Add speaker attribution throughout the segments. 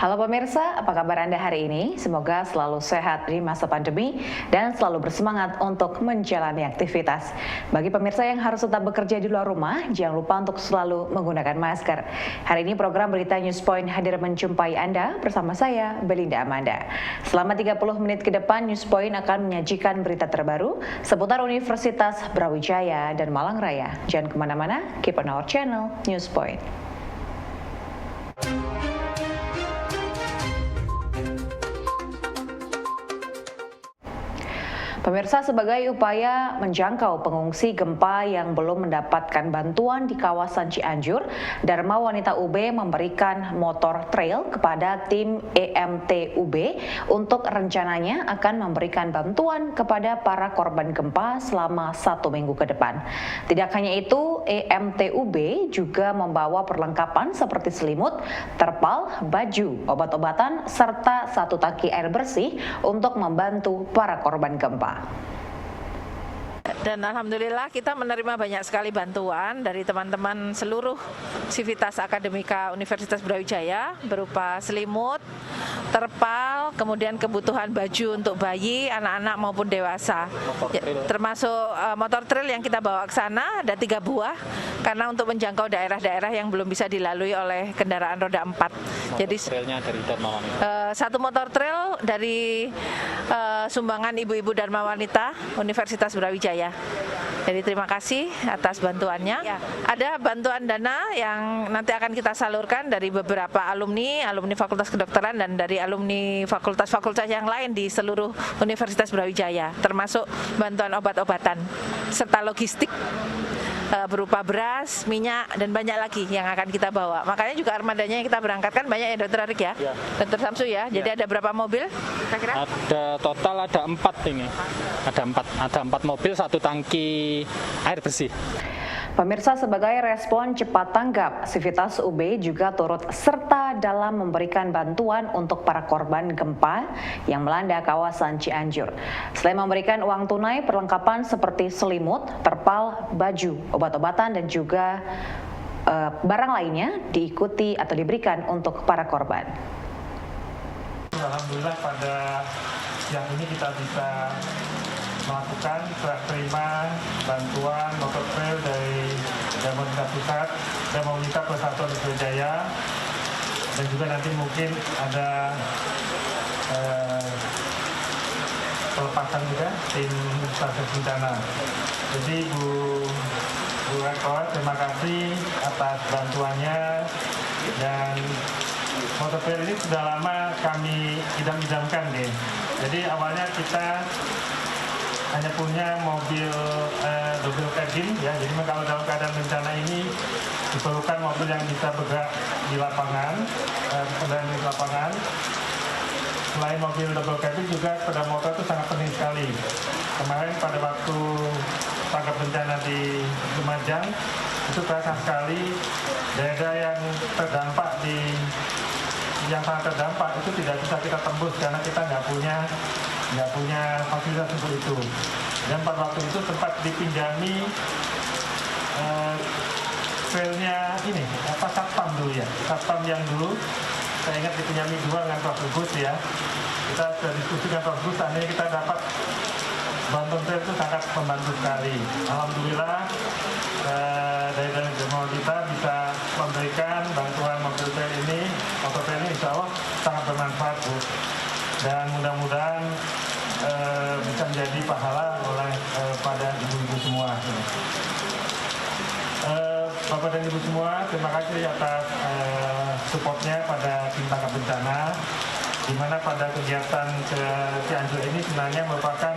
Speaker 1: Halo pemirsa, apa kabar Anda hari ini? Semoga selalu sehat di masa pandemi dan selalu bersemangat untuk menjalani aktivitas. Bagi pemirsa yang harus tetap bekerja di luar rumah, jangan lupa untuk selalu menggunakan masker. Hari ini program Berita Newspoint hadir menjumpai Anda bersama saya, Belinda Amanda. Selama 30 menit ke depan, Newspoint akan menyajikan berita terbaru seputar Universitas Brawijaya dan Malang Raya. Jangan kemana-mana, keep on our channel, Newspoint. Pemirsa, sebagai upaya menjangkau pengungsi gempa yang belum mendapatkan bantuan di kawasan Cianjur, Dharma Wanita UB memberikan motor trail kepada tim EMT UB untuk rencananya akan memberikan bantuan kepada para korban gempa selama 1 minggu ke depan. Tidak hanya itu, EMT UB juga membawa perlengkapan seperti selimut, terpal, baju, obat-obatan, serta 1 tangki air bersih untuk membantu para korban gempa.
Speaker 2: Dan alhamdulillah kita menerima banyak sekali bantuan dari teman-teman seluruh Sivitas Akademika Universitas Brawijaya berupa selimut, terpal, kemudian kebutuhan baju untuk bayi, anak-anak maupun dewasa. Termasuk motor trail yang kita bawa ke sana ada 3 buah karena untuk menjangkau daerah-daerah yang belum bisa dilalui oleh kendaraan roda 4. Jadi
Speaker 3: trailnya dari Dharma Wanita.
Speaker 2: 1 motor trail dari sumbangan ibu-ibu Dharma Wanita Universitas Brawijaya. Jadi terima kasih atas bantuannya. Ya, ada bantuan dana yang nanti akan kita salurkan dari beberapa alumni Fakultas Kedokteran dan dari alumni fakultas-fakultas yang lain di seluruh Universitas Brawijaya, termasuk bantuan obat-obatan serta logistik berupa beras, minyak, dan banyak lagi yang akan kita bawa. Makanya juga armadanya yang kita berangkatkan banyak ya Dokter Arik ya, Dokter Samsu ya. Jadi ada berapa mobil? Kira-kira?
Speaker 3: Ada total ada 4 ini. Ada 4 mobil, 1 tangki air bersih.
Speaker 1: Pemirsa, sebagai respon cepat tanggap, Sivitas UB juga turut serta dalam memberikan bantuan untuk para korban gempa yang melanda kawasan Cianjur. Selain memberikan uang tunai, perlengkapan seperti selimut, terpal, baju, obat-obatan, dan juga barang lainnya diikuti atau diberikan untuk para korban.
Speaker 4: Alhamdulillah pada siang ini kita bisa melakukan serah terima bantuan motor trail dari Dharma Wanita Pusat, Dharma Wanita Persatuan Brawijaya, dan juga nanti mungkin ada pelepasan juga tim stasiun bencana. Jadi Bu Rektor, terima kasih atas bantuannya, dan motor trail ini sudah lama kami idam-idamkan deh. Jadi awalnya kita hanya punya mobil double cabin ya, jadi kalau dalam keadaan bencana ini diperlukan mobil yang bisa bergerak di lapangan, kendaraan di lapangan. Selain mobil double cabin juga sepeda motor itu sangat penting sekali. Kemarin pada waktu tanggap bencana di Lumajang itu terasa sekali daerah yang terdampak yang sangat terdampak itu tidak bisa kita tembus karena kita nggak punya fasilitas untuk itu. Dan pada waktu itu sempat dipinjami trailnya ini satpam dulu ya, satpam yang dulu saya ingat dipinjami 2 dengan Prof. Gus ya. Kita sudah diskusi dengan Prof. Gus, akhirnya kita dapat bantuan trail itu sangat membantu sekali. Alhamdulillah dari Dharma Wanita bisa memberikan bantuan motor trail ini insya Allah sangat bermanfaat Bu. Dan mudah-mudahan bisa menjadi pahala oleh pada ibu-ibu semua. Bapak dan Ibu semua, terima kasih atas supportnya pada tim tanggap bencana, di mana pada kegiatan ke Cianjur ini sebenarnya merupakan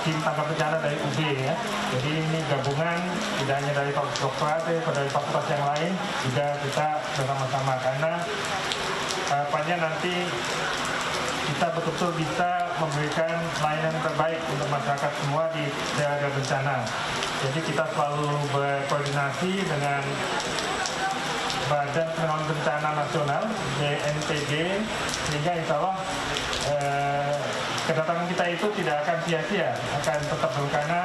Speaker 4: tim tanggap bencana dari UB ya. Jadi ini gabungan tidak hanya dari fakultas kedokteran, tapi dari fakultas yang lain juga kita bersama-sama, karena harapannya nanti kita betul-betul bisa memberikan layanan terbaik untuk masyarakat semua di daerah bencana. Jadi kita selalu berkoordinasi dengan Badan Penanggulangan Bencana Nasional (BNPB), sehingga insya Allah kedatangan kita itu tidak akan sia-sia, akan tetap karena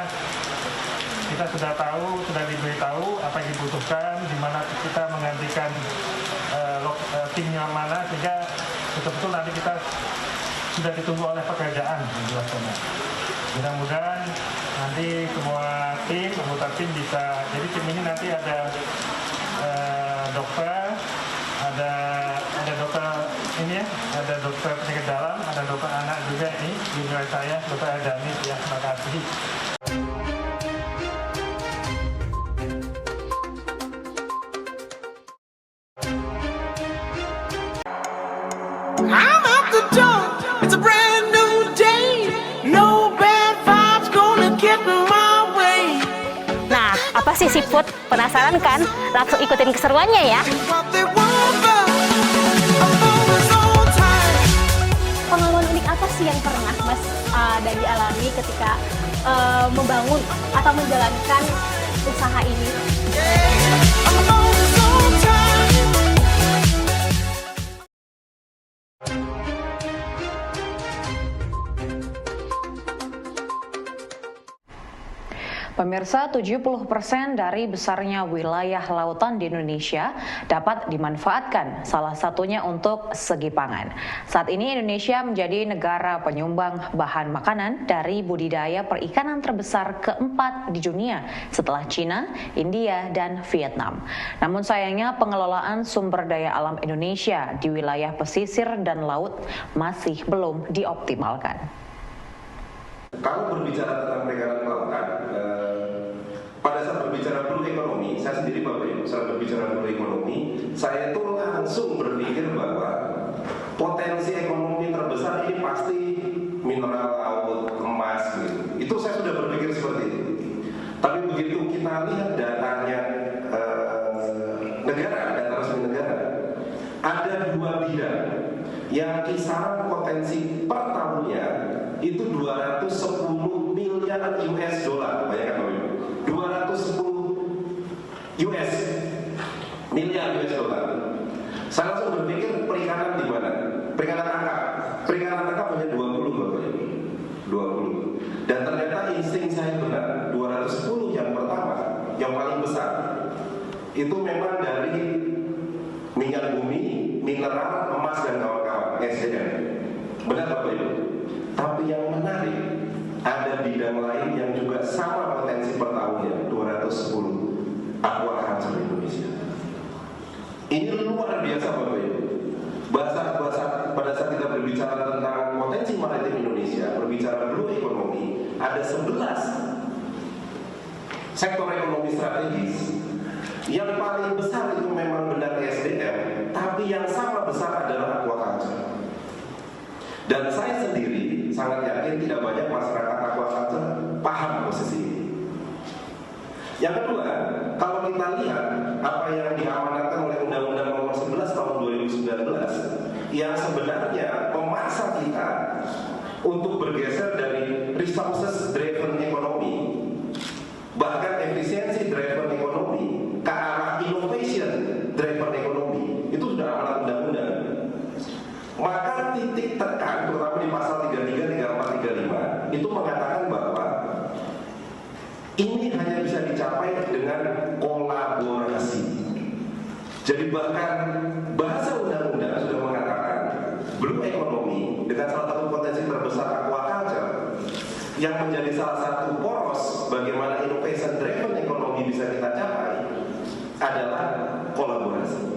Speaker 4: kita sudah diberitahu apa yang dibutuhkan, di mana kita menggantikan tim yang mana, sehingga betul-betul nanti kita sudah ditunggu oleh pekerjaan menjelaskannya. Mudah-mudahan nanti semua tim, anggota tim bisa, jadi tim ini nanti ada dokter, ada dokter ini ya, ada dokter penyakit dalam, ada dokter anak juga ini, junior saya, dokter Adanis ya, terima kasih.
Speaker 5: I'm out the door. It's a brand new day. No bad vibes gonna get in my way.
Speaker 6: Nah, apa sih seafood? Penasaran kan? Langsung ikutin keseruannya ya.
Speaker 5: What they want, but I'm always on time.
Speaker 6: Pengalaman unik apa sih yang pernah Mas Dadi alami ketika membangun atau menjalankan usaha ini?
Speaker 5: I'm always on time.
Speaker 1: Pemirsa, 70% dari besarnya wilayah lautan di Indonesia dapat dimanfaatkan, salah satunya untuk segi pangan. Saat ini Indonesia menjadi negara penyumbang bahan makanan dari budidaya perikanan terbesar keempat di dunia setelah Cina, India, dan Vietnam. Namun sayangnya pengelolaan sumber daya alam Indonesia di wilayah pesisir dan laut masih belum dioptimalkan.
Speaker 7: Kalau berbicara tentang perikanan kelautan, pada saat berbicara blue economy, saya sendiri Bapak Ibu, saat berbicara blue economy, saya itu langsung berpikir bahwa potensi ekonomi terbesar ini pasti mineral laut, emas, gitu. Itu saya sudah berpikir seperti itu. Tapi begitu kita lihat datanya negara, data resmi negara, ada 2 bidang yang kisaran potensi per tahunnya itu 210 miliar US dollar, bayangkan Bapak Ibu, 210 miliar US dollar. Saya langsung berpikir perikanan di mana? Perikanan tangkap. Perikanan tangkap hanya 20 Bapak Ibu, 20. Dan ternyata insting saya benar, 210 yang pertama, yang paling besar itu memang dari minyak bumi, mineral, emas dan kawan-kawan, SDM. Benar Bapak Ibu. Tapi yang menarik, ada bidang lain yang juga sama potensi per tahunnya, 210, aquaculture Indonesia. Ini luar biasa Bapak Ibu. Pada saat kita berbicara tentang potensi maritim Indonesia, berbicara blue economy, ada 11 sektor ekonomi strategis. Yang paling besar itu memang benar SDM, tapi yang sama besar adalah aquaculture. Dan saya sendiri sangat yakin tidak banyak masyarakat aquaculture paham posisi ini. Yang kedua, kalau kita lihat apa yang diamanatkan oleh Undang-Undang Nomor 11 Tahun 2019 yang sebenarnya memaksa kita untuk bergeser dari resources driven economy, bahkan efisiensi driven economy, ke arah innovation driven economy, itu sudah amanat undang-undang. Maka titik tekan, terutama di pasal 33, 34, 35, itu mengatakan bahwa ini hanya bisa dicapai dengan kolaborasi. Jadi bahkan bahasa undang-undang sudah mengatakan blue economy dengan salah satu potensi terbesar aquaculture yang menjadi salah satu poros bagaimana innovation driven economy bisa kita capai adalah kolaborasi.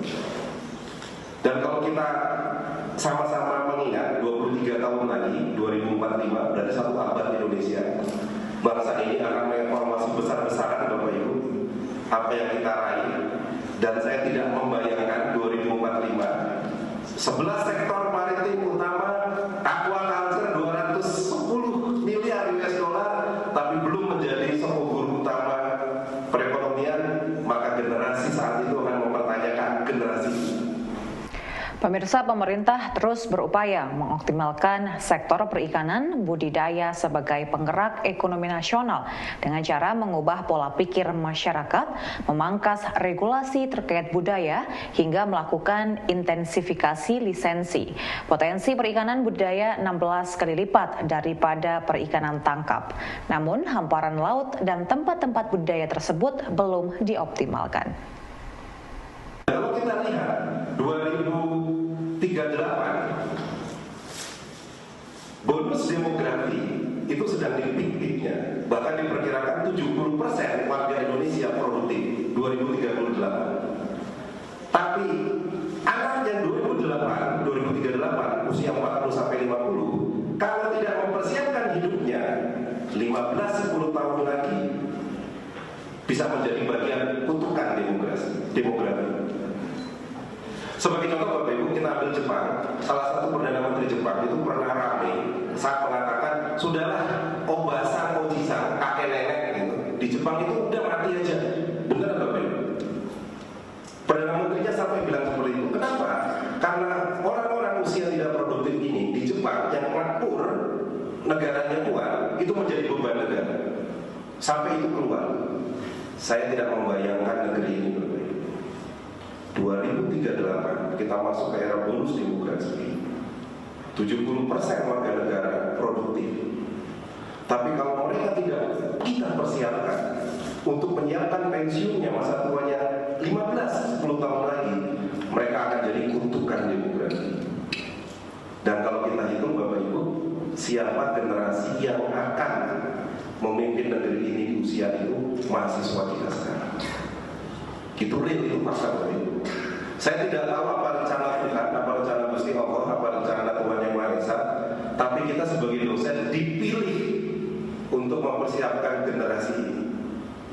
Speaker 7: Dan kalau kita sama-sama mengingat 23 tahun lagi, 2045, berarti 1 abad Indonesia, bangsa ini akan mengevaluasi besar-besaran Bapak Ibu apa yang kita raih. Dan saya tidak membayangkan 2045 11 sektor maritim utama aquaculture 210 miliar US dollar, tapi belum menjadi sokoguru utama perekonomian, maka generasi saat itu akan mempertanyakan generasi.
Speaker 1: Pemirsa, pemerintah terus berupaya mengoptimalkan sektor perikanan budidaya sebagai penggerak ekonomi nasional dengan cara mengubah pola pikir masyarakat, memangkas regulasi terkait budaya, hingga melakukan intensifikasi lisensi. Potensi perikanan budidaya 16 kali lipat daripada perikanan tangkap. Namun, hamparan laut dan tempat-tempat budidaya tersebut belum dioptimalkan.
Speaker 7: Kalau kita lihat 2038 bonus demografi itu sedang di peak-peaknya. Bahkan diperkirakan 70% warga Indonesia produktif 2038. Tapi anak yang 2038 usia 40 sampai 50, kalau tidak mempersiapkan hidupnya 15-10 tahun lagi bisa menjadi bagian kutukan demografi. Sebagai contoh Bapak Ibu, kita ambil Jepang. Salah satu Perdana Menteri Jepang itu pernah rame saat mengatakan, sudahlah obasan, ojisan, kakek nenek gitu. Di Jepang itu udah mati aja. Benar Bapak Ibu? Perdana Menterinya sampai bilang seperti itu. Kenapa? Karena orang-orang usia tidak produktif ini di Jepang yang makmur, negaranya kuat, itu menjadi beban negara. Sampai itu keluar. Saya tidak membayangkan negeri ini Bapak Ibu. 2038 kita masuk ke era bonus demografi. 70% warga negara produktif. Tapi kalau mereka tidak kita persiapkan untuk menyiapkan pensiunnya masa tuanya 15-10 tahun lagi, mereka akan jadi kutukan demografi. Dan kalau kita hitung Bapak Ibu, siapa generasi yang akan memimpin negeri ini di usia itu mahasiswa kita sekarang. Itu real, itu fakta Bapak Ibu. Saya tidak tahu apa rencana Tuhan, apa rencana Gusti Allah, apa rencana Tuhan Yang Maha Esa, tapi kita sebagai dosen dipilih untuk mempersiapkan generasi ini.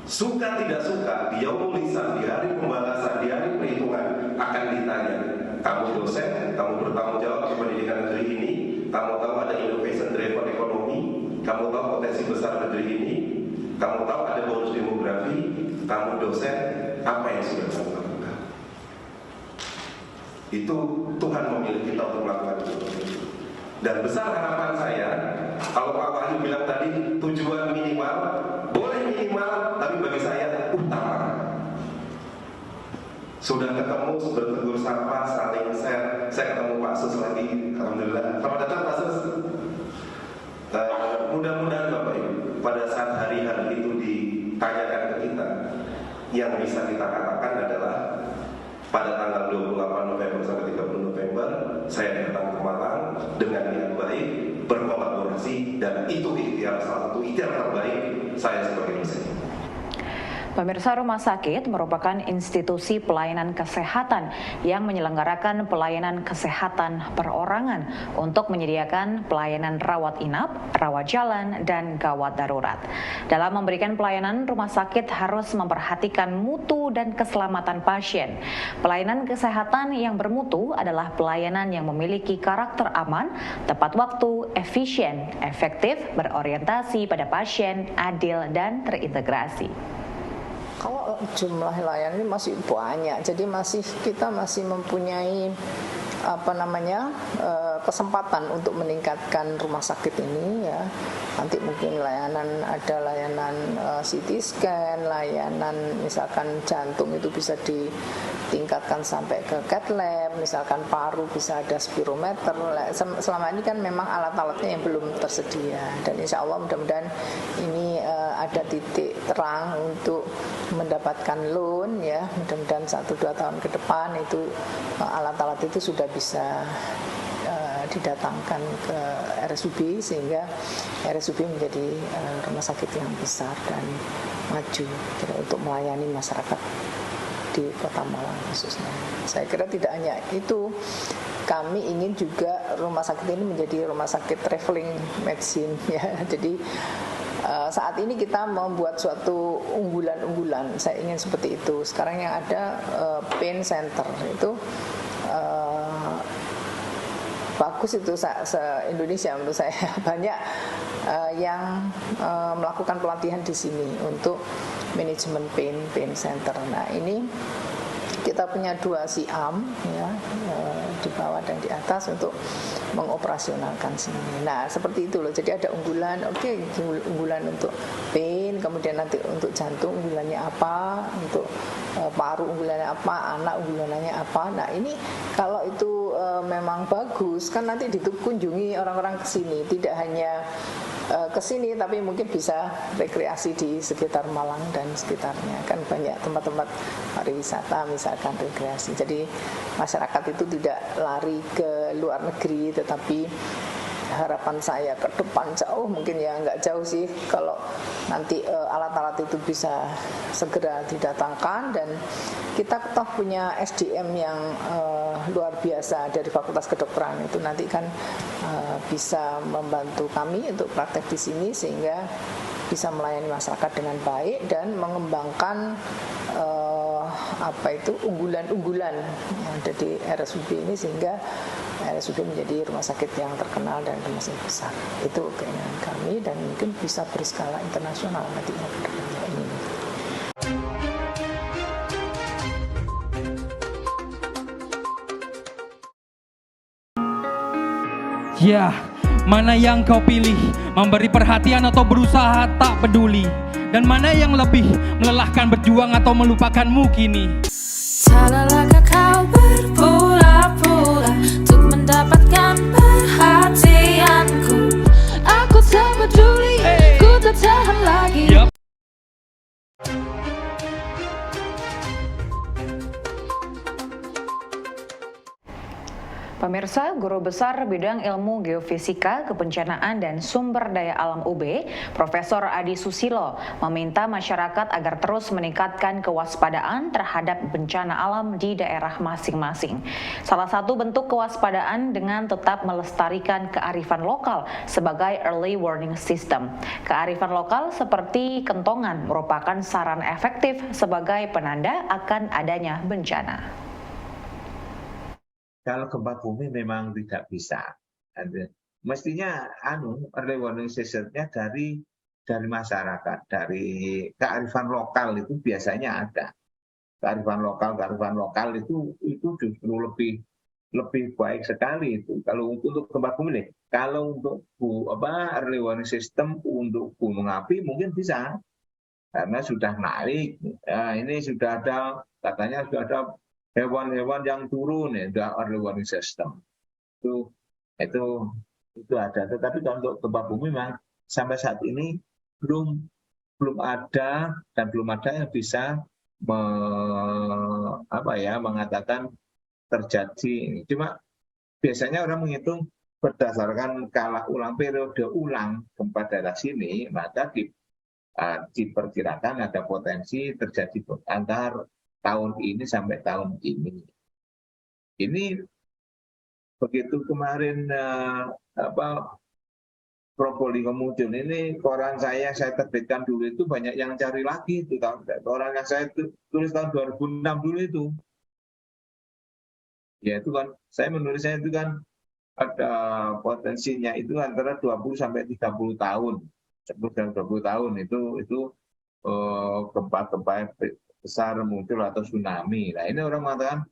Speaker 7: Suka tidak suka, di yaumul hisab, di hari pembalasan, di hari perhitungan akan ditanya. Kamu dosen, kamu bertanggung jawab di pendidikan negeri ini, kamu tahu ada innovation driven ekonomi, kamu tahu potensi besar negeri ini, kamu tahu ada bonus demografi, kamu dosen, apa yang sudah kamu lakukan? Itu Tuhan memilih kita untuk melakukan itu. Dan besar harapan saya, kalau Pak Wahyu bilang tadi tujuan minimal, boleh minimal, tapi bagi saya utama. Sudah ketemu, bertegur sapa, saling share. Saya ketemu Pak Sus lagi, alhamdulillah. Selamat datang Pak Sus. Mudah-mudahan Bapak Ibu, pada saat hari-hari itu ditanyakan ke kita, yang bisa kita katakan adalah pada tanggal 28 November sampai 30 November saya datang ke Malang dengan niat baik, berkolaborasi, dan itu ikhtiar, salah satu ikhtiar terbaik saya sebagai dosen.
Speaker 1: Pemirsa, rumah sakit merupakan institusi pelayanan kesehatan yang menyelenggarakan pelayanan kesehatan perorangan untuk menyediakan pelayanan rawat inap, rawat jalan, dan gawat darurat. Dalam memberikan pelayanan, rumah sakit harus memperhatikan mutu dan keselamatan pasien. Pelayanan kesehatan yang bermutu adalah pelayanan yang memiliki karakter aman, tepat waktu, efisien, efektif, berorientasi pada pasien, adil, dan terintegrasi.
Speaker 8: Kalau jumlah layanan ini masih banyak, jadi kita masih mempunyai kesempatan untuk meningkatkan rumah sakit ini ya. Nanti mungkin ada layanan CT scan, layanan misalkan jantung itu bisa ditingkatkan sampai ke cath lab, misalkan paru bisa ada spirometer. Selama ini kan memang alat-alatnya yang belum tersedia, dan insya Allah mudah-mudahan ini ada titik terang untuk mendapatkan loan ya, mudah-mudahan 1-2 tahun ke depan itu alat-alat itu sudah bisa didatangkan ke RSUB sehingga RSUB menjadi rumah sakit yang besar dan maju untuk melayani masyarakat di Kota Malang khususnya. Saya kira tidak hanya itu, kami ingin juga rumah sakit ini menjadi rumah sakit traveling medicine ya. Jadi saat ini kita membuat suatu unggulan-unggulan, saya ingin seperti itu. Sekarang yang ada pain center itu bagus itu se-Indonesia menurut saya. Banyak yang melakukan pelatihan di sini untuk manajemen pain center. Nah ini kita punya 2 siam ya, di bawah dan di atas untuk mengoperasionalkan sini. Nah seperti itu loh. Jadi ada unggulan, unggulan untuk pain, kemudian nanti untuk jantung unggulannya apa, untuk paru unggulannya apa, anak unggulannya apa. Nah ini kalau itu memang bagus kan nanti dikunjungi orang-orang ke sini, tidak hanya ke sini tapi mungkin bisa rekreasi di sekitar Malang dan sekitarnya. Kan banyak tempat-tempat pariwisata misalkan rekreasi. Jadi masyarakat itu tidak lari ke luar negeri tetapi harapan saya ke depan jauh, mungkin ya nggak jauh sih, kalau nanti alat-alat itu bisa segera didatangkan, dan kita toh punya SDM yang luar biasa dari Fakultas Kedokteran itu nanti kan bisa membantu kami untuk praktek di sini sehingga bisa melayani masyarakat dengan baik dan mengembangkan unggulan-unggulan yang ada di RSUD ini, sehingga RSUD menjadi rumah sakit yang terkenal dan rumah sakit besar. Itu keinginan kami dan mungkin bisa berskala internasional nantinya ke depannya ini.
Speaker 9: Ya, mana yang kau pilih? Memberi perhatian atau berusaha tak peduli? Dan mana yang lebih melelahkan, berjuang atau melupakanmu kini?
Speaker 10: Tak lelahkah kau berpura-pura untuk mendapatkan perhatianku? Aku tak peduli, ku tak tahan lagi.
Speaker 1: Pemirsa, Guru Besar Bidang Ilmu Geofisika, Kebencanaan dan Sumber Daya Alam UB, Profesor Adi Susilo, meminta masyarakat agar terus meningkatkan kewaspadaan terhadap bencana alam di daerah masing-masing. Salah satu bentuk kewaspadaan dengan tetap melestarikan kearifan lokal sebagai early warning system. Kearifan lokal seperti kentongan merupakan saran efektif sebagai penanda akan adanya bencana.
Speaker 11: Kalau gempa bumi memang tidak bisa. Mestinya early warning system-nya dari masyarakat, dari kearifan lokal itu biasanya ada. Kearifan lokal itu justru lebih baik sekali itu. Kalau untuk gempa bumi nih, kalau untuk early warning system untuk gunung api mungkin bisa. Karena sudah naik. Ya, ini sudah ada, katanya sudah ada hewan-hewan yang turun, ya, early warning system itu ada. Tetapi kalau untuk gempa bumi memang sampai saat ini belum ada yang bisa mengatakan terjadi. Cuma biasanya orang menghitung berdasarkan periode ulang gempa daerah sini, maka diperkirakan ada potensi terjadi antar tahun ini sampai tahun ini. Ini begitu kemarin Probolinggo muncul, ini koran saya terbitkan dulu itu banyak yang cari lagi itu koran yang saya tulis tahun 2006 dulu itu. Ya itu kan saya menulisnya itu kan ada potensinya itu antara 20 sampai 30 tahun. 10 dan 20 tahun itu gempa-gempa besar muncul atau tsunami. Nah ini orang mengatakan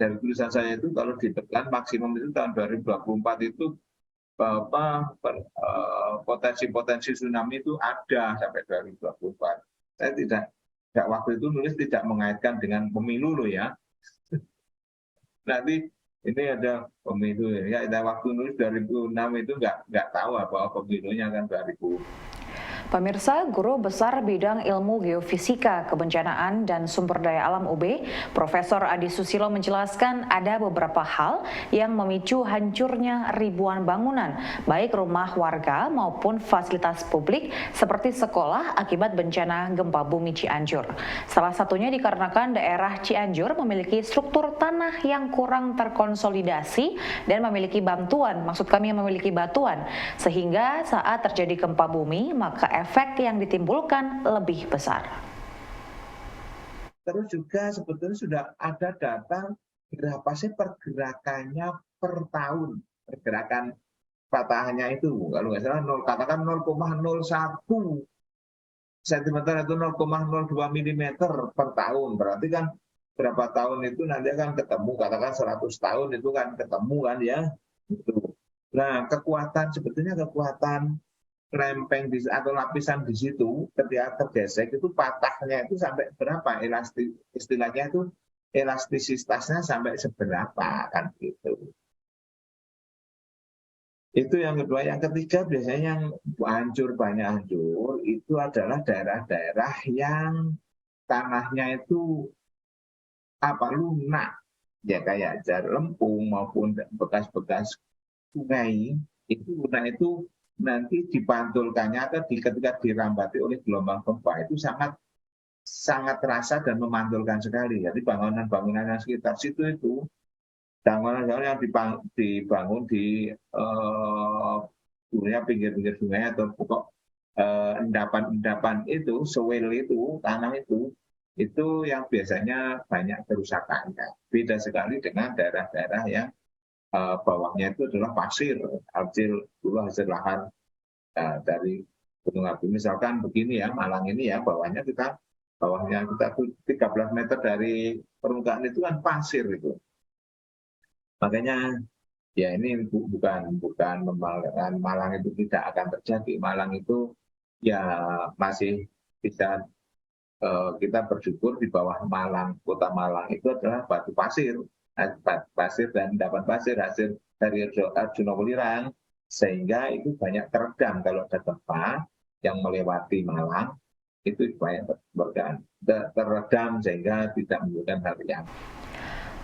Speaker 11: dari tulisan saya itu kalau ditekan maksimum itu tahun 2024 itu potensi tsunami itu ada sampai 2024. Saya tidak waktu itu nulis tidak mengaitkan dengan pemilu loh ya. Nanti ini ada pemilu ya. Waktu nulis 2006 itu nggak tahu apa pemilunya kan 2000.
Speaker 1: Pemirsa, Guru Besar Bidang Ilmu Geofisika, Kebencanaan dan Sumber Daya Alam UB, Profesor Adi Susilo menjelaskan ada beberapa hal yang memicu hancurnya ribuan bangunan, baik rumah warga maupun fasilitas publik seperti sekolah akibat bencana gempa bumi Cianjur. Salah satunya dikarenakan daerah Cianjur memiliki struktur tanah yang kurang terkonsolidasi dan memiliki memiliki batuan, sehingga saat terjadi gempa bumi maka efek yang ditimbulkan lebih besar.
Speaker 11: Terus juga sebetulnya sudah ada data berapa sih pergerakannya per tahun, pergerakan patahannya itu kalau nggak salah katakan 0,01 cm atau 0,02 mm per tahun, berarti kan berapa tahun itu nanti akan ketemu, katakan 100 tahun itu kan ketemu kan ya. Nah sebetulnya kekuatan lempeng atau lapisan di situ ketika tergesek itu patahnya itu sampai berapa, istilahnya itu elastisitasnya sampai seberapa kan gitu. Itu yang kedua. Yang ketiga biasanya yang banyak hancur itu adalah daerah-daerah yang tanahnya itu lunak ya, kayak Jar Lempung maupun bekas-bekas sungai Nah itu nanti dipantulkannya atau ketika dirambati oleh gelombang gempa itu sangat terasa dan memantulkan sekali. Jadi bangunan-bangunan yang sekitar situ itu, bangunan-bangunan yang dibangun di pinggir-pinggir sungai atau pokok endapan-endapan itu, swale itu, tanah itu yang biasanya banyak kerusakannya. Beda sekali dengan daerah-daerah yang bawahnya itu adalah pasir, hasil lahar dari gunung api. Misalkan begini ya, Malang ini ya, bawahnya kita 13 meter dari permukaan itu kan pasir itu. Makanya ya ini bukan memalukan Malang itu tidak akan terjadi. Malang itu ya masih bisa kita bersyukur di bawah Malang, kota Malang itu adalah batu pasir dan endapan pasir hasil dari Arjuna Welirang, sehingga itu banyak teredam kalau ada gempa yang melewati Malang, itu banyak teredam sehingga tidak menimbulkan hal yang.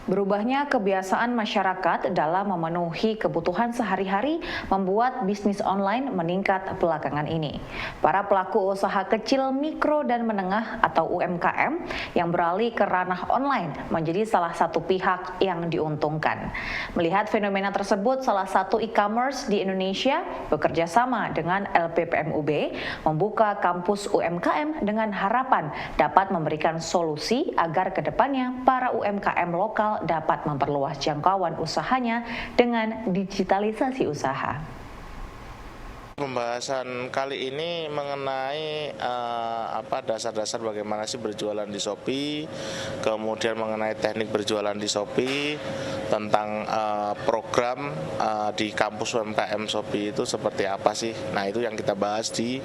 Speaker 1: Berubahnya kebiasaan masyarakat dalam memenuhi kebutuhan sehari-hari membuat bisnis online meningkat belakangan ini. Para pelaku usaha kecil, mikro, dan menengah atau UMKM yang beralih ke ranah online menjadi salah satu pihak yang diuntungkan. Melihat fenomena tersebut, salah satu e-commerce di Indonesia bekerja sama dengan LPPMUB membuka kampus UMKM dengan harapan dapat memberikan solusi agar kedepannya para UMKM lokal dapat memperluas jangkauan usahanya dengan digitalisasi usaha.
Speaker 12: Pembahasan kali ini mengenai dasar-dasar bagaimana sih berjualan di Shopee, kemudian mengenai teknik berjualan di Shopee, tentang program di kampus UMKM Shopee itu seperti apa sih. Nah itu yang kita bahas di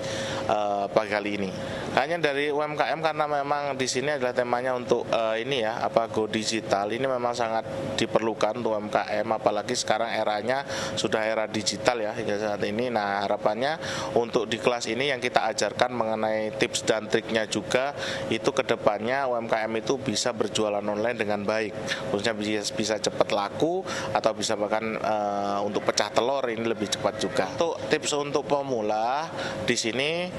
Speaker 12: pagi kali ini. Hanya dari UMKM karena memang di sini adalah temanya untuk go digital. Ini memang sangat diperlukan untuk UMKM, apalagi sekarang eranya sudah era digital ya hingga saat ini. Nah harapannya untuk di kelas ini yang kita ajarkan mengenai tips dan triknya juga itu kedepannya UMKM itu bisa berjualan online dengan baik, khususnya bisa cepat laku atau bisa bahkan untuk pecah telur ini lebih cepat juga. Untuk tips untuk pemula di sini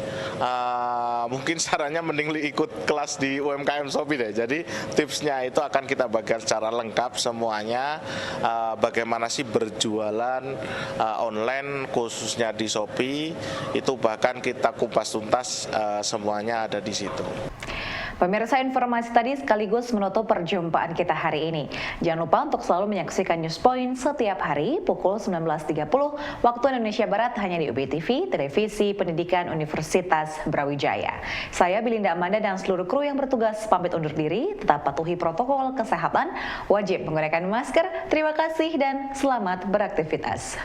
Speaker 12: mungkin sarannya mending ikut kelas di UMKM Shopee deh. Jadi tipsnya itu akan kita bagikan secara lengkap semuanya, bagaimana sih berjualan online khususnya di Shopee. Itu bahkan kita kupas tuntas, semuanya ada di situ.
Speaker 1: Pemirsa, informasi tadi sekaligus menutup perjumpaan kita hari ini. Jangan lupa untuk selalu menyaksikan News Point setiap hari pukul 19.30 waktu Indonesia Barat hanya di UB TV, Televisi Pendidikan Universitas Brawijaya. Saya Belinda Amanda dan seluruh kru yang bertugas pamit undur diri. Tetap patuhi protokol kesehatan, wajib menggunakan masker. Terima kasih dan selamat beraktivitas.